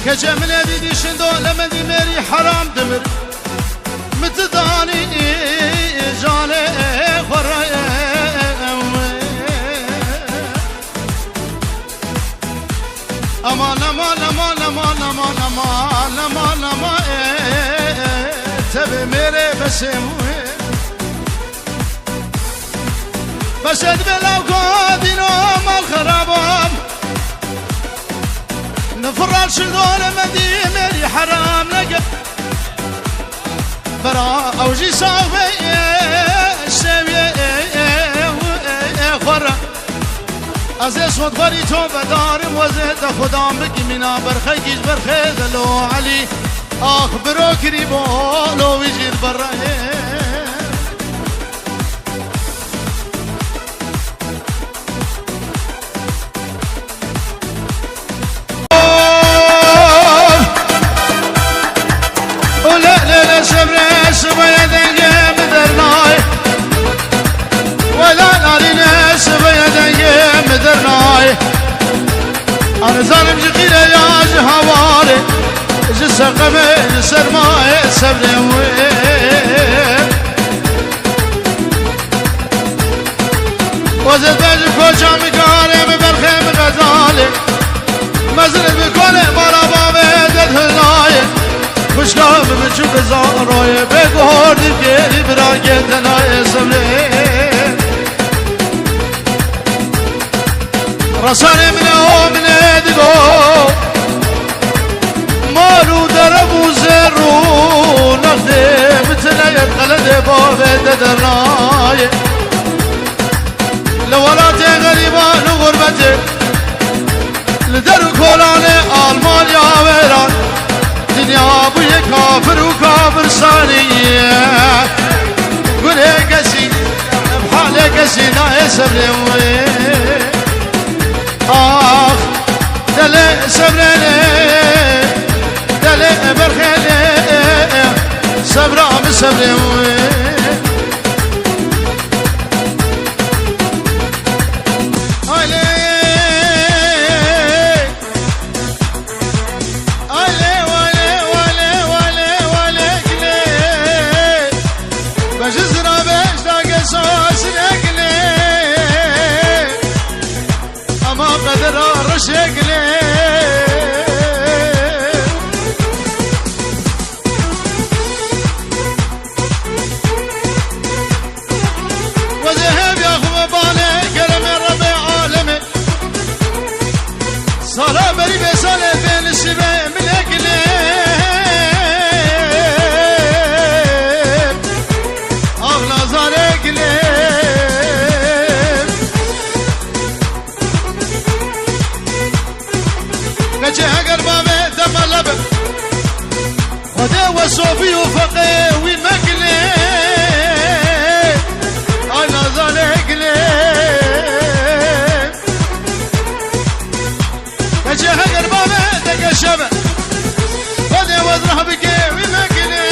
كجمل دي شندو لما دي ميري حرام دمر متداني جالي خري امان امان امان امان امان امان امان امان تبي ميري بسموي بشد بلاو قادينو مال خرابام نفرال شدون مدي ميري حرام لقى برا اوجي صافي الشوية خورا ازي صوت غري تو بدارم وزيد خدام بكي منا برخيكيش برخيز لو علي اخبرو كريبو لو يجي برا أنا ظالم جقيلة يا جهواري جسر قمي سرماي سبلي وين وزد باجي كوشا مكاري ببرخي مغزالي مزرد بكوني مرا بابي دد هلاي خوشقام بچوك زاروي بگوهر دي بيري براكي تناي سبلي رساني من من ادقو مارو دربو زرو نخدم تلايت قلد بابي ددرناي لولاتي غريبان وغربتي لدرو كولاني آلمان يا ويران دنيا بوي كافر وكافر سانية قولي قسي بحالي قسي ناي سبلي آخ دلي سبريني دلي برخيني صبرا بصبري شكلي وذهب يا اخو بالي كرم ربي عالمي صلاة بري بسالة بين الشباب من اكلي اغلى زارك لي هقر بابي دم اللبن خده وصوفي وفقي ومقلي انا ذلك لي هقر بابي دق الشبن خده وزرح بكي ومقلي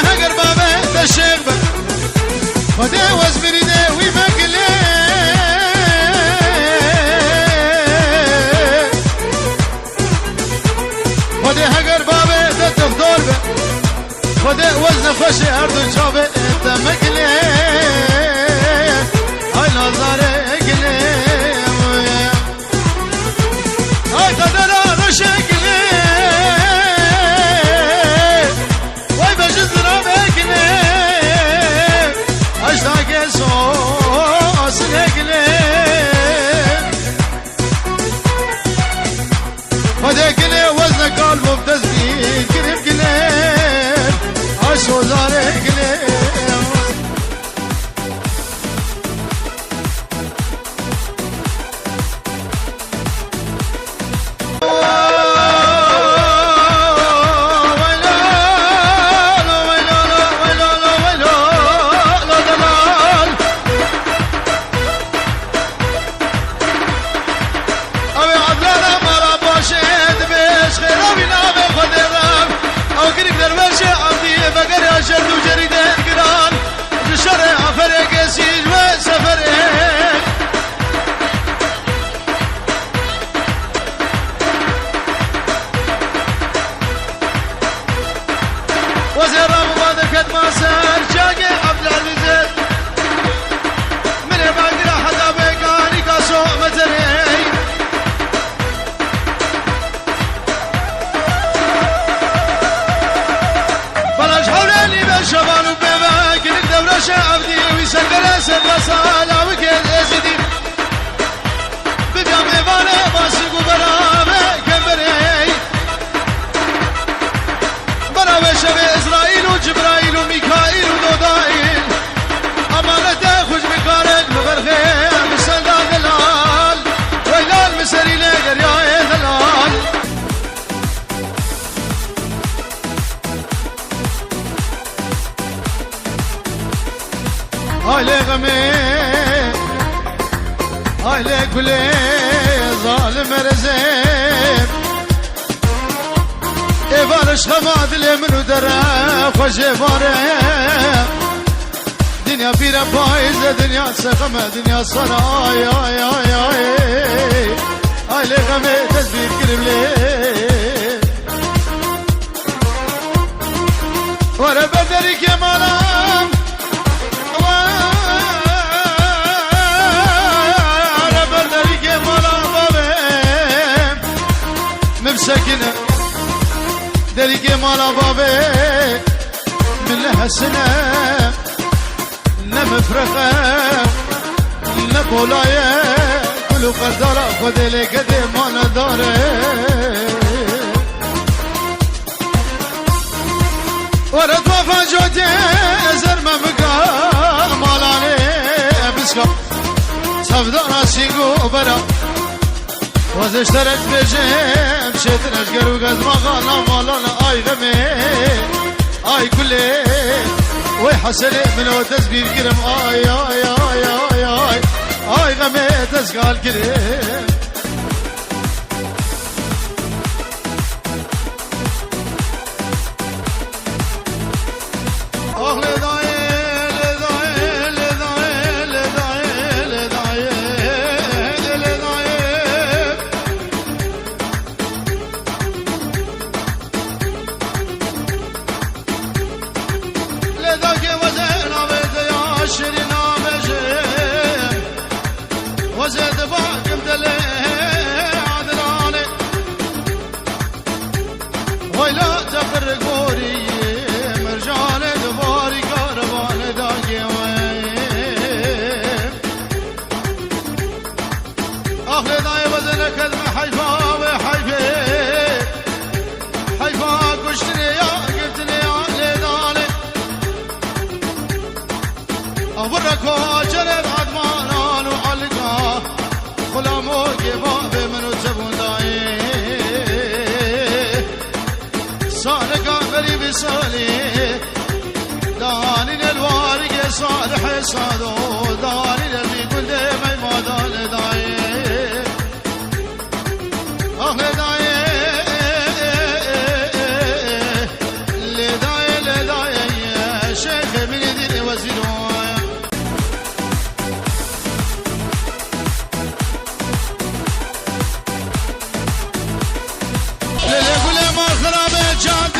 هقر بابي الشيخ بك خده وزبري ده ومقلي خده هقر بابي ده الدكتور بك خده وزن خوشي اردو شابي انت مقلي هاي نظاري اقلي هاي قدر رشقلي هداك لي وزنك قلبه بتسديد قريب قليل عشو زارك لي أبي عبدالله مرا باشد بيش خير أبي نابي خدرم غمي آيلي كلي ظالم رزيم إبارش خماد لي منو درا خوشي بارم دنيا بيرا بايزة دنيا سخمة دنيا صرا آي آي آي آي آيلي غمي تزبير كرم لي ورا بدري كمالام ورا بدري كمالام بابي ممسكنه دري كمالا بابي من لها السنة نمفرقة نبولايا كلو قدرة خدلي قدي ما نداره ورد وفا جوتي زرمة بقى مالاني بسكا سفدانا سيقو برا وزشترك بجيم شيتن اشقر وقد ما غالا مالانا آي غمي آي كلي ويحسني منو تسبيل كرم آي آي آي آي آي آي غمي تسقال كرم صالح صادو داري اللي كل ما ما دال داي داي اللي داي شيخ من دين وزيرو اللي كل ما خرب جاد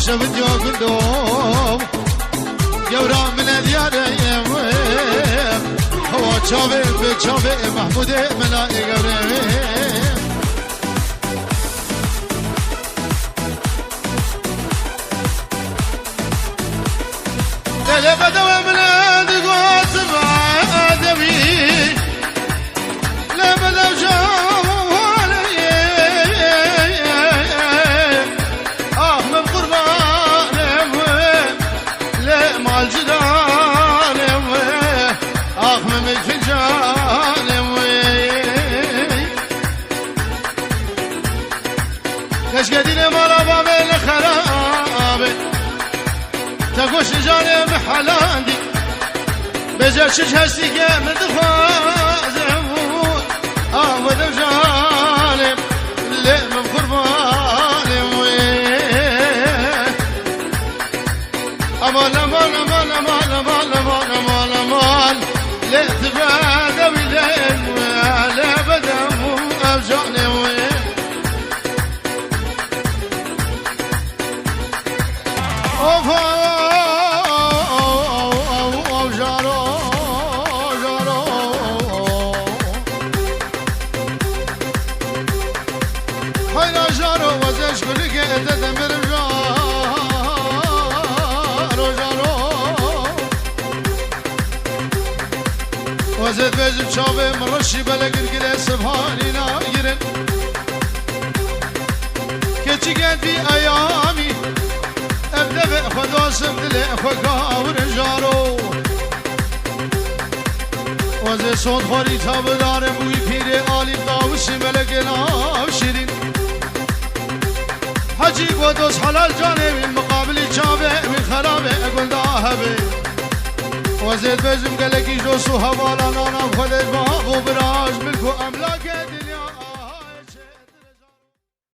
شفتو قلوب يورا من الديار هو تشافي بتشافي محمود ملائي قريب ليلة بدوى بلاد قاسم آدمي لا بدو جوالي من قرباني لا مع الجدال من الفنجان ليش قدينا مرابا بين خرابي تقوش جاني محلاندي بجرش هستي من دخوازم ودو جاني اللي من قرباني امان امان امان امان امان امان امان امان لا تبعد بلين لا بدم ابجاني وزد بجم شابه من رشي بلا قلقل سبحاني نايرن كتشي قدي ايامي ابدا بخدوسم دلي فقاور جارو وزد صوت خوري تابدار بوي پیره آلی داوش ملک ناوشرین حجی قدوس حلال جانه من مقابل شابه من خرابه اقول داهبه وزد بجم قلقي جوسو هوالا